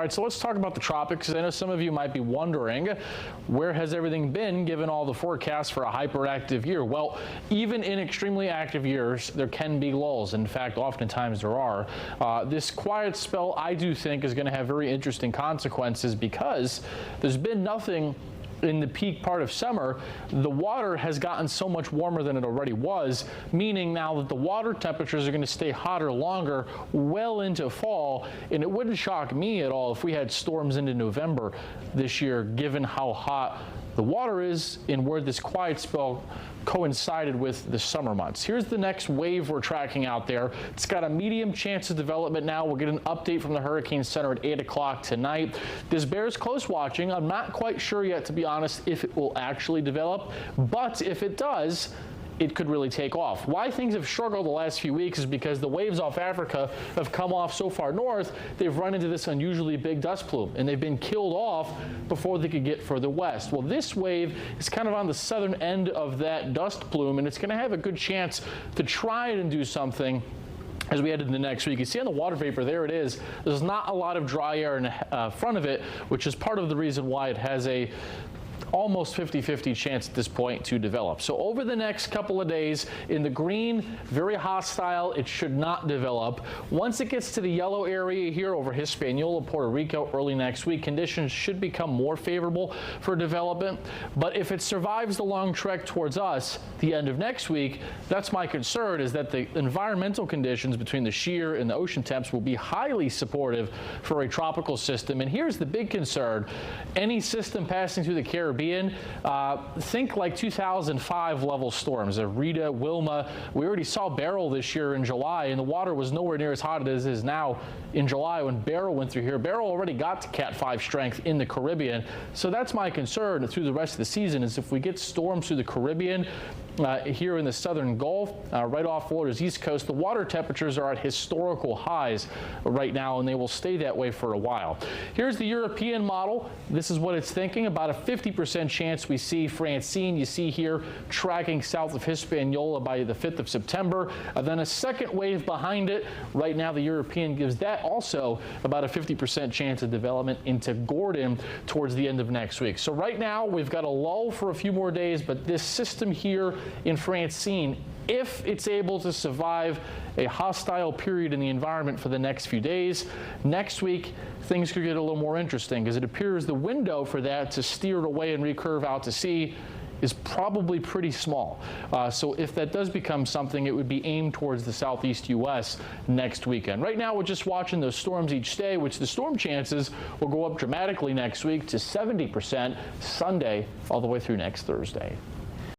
All right, so let's talk about the tropics. I know some of you might be wondering, where has everything been given all the forecasts for a hyperactive year? Well, even in extremely active years, there can be lulls. In fact, oftentimes there are. This quiet spell, I do think, is going to have very interesting consequences because there's been nothing in the peak part of summer. The water has gotten so much warmer than it already was, meaning now that the water temperatures are going to stay hotter longer well into fall, and it wouldn't shock me at all if we had storms into November this year, given how hot the water is and where this quiet spell coincided with the summer months. Here's the next wave we're tracking out there. It's got a medium chance of development now. We'll get an update from the Hurricane Center at 8 o'clock tonight. This bears close watching. I'm not quite sure yet, to be honest, if it will actually develop, but if it does, it could really take off. Why things have struggled the last few weeks is because the waves off Africa have come off so far north, they've run into this unusually big dust plume, and they've been killed off before they could get further west. Well, this wave is kind of on the southern end of that dust plume, and it's going to have a good chance to try and do something as we head into the next week. You see on the water vapor, there it is. There's not a lot of dry air in front of it, which is part of the reason why it has a almost 50-50 chance at this point to develop. So over the next couple of days, in the green, very hostile, it should not develop. Once it gets to the yellow area here over Hispaniola, Puerto Rico early next week, conditions should become more favorable for development. But if it survives the long trek towards us the end of next week, that's my concern, is that the environmental conditions between the shear and the ocean temps will be highly supportive for a tropical system. And here's the big concern. Any system passing through the Caribbean, think like 2005 level storms, Rita, Wilma. We already saw Beryl this year in July, and the water was nowhere near as hot as it is now in July when Beryl went through here. Beryl already got to Cat 5 strength in the Caribbean. So that's my concern through the rest of the season, is if we get storms through the Caribbean, here in the southern Gulf, right off Florida's east coast, the water temperatures are at historical highs right now, and they will stay that way for a while. Here's the European model. This is what it's thinking. About a 50% chance we see Francine. You see here tracking south of Hispaniola by the 5th of September. Then a second wave behind it. Right now, the European gives that also about a 50% chance of development into Gordon towards the end of next week. So right now, we've got a lull for a few more days, but this system here in Francine, if it's able to survive a hostile period in the environment for the next few days, next week things could get a little more interesting, because it appears the window for that to steer it away and recurve out to sea is probably pretty small. So if that does become something, it would be aimed towards the southeast U.S. next weekend. Right now, we're just watching those storms each day, which the storm chances will go up dramatically next week to 70% Sunday all the way through next Thursday.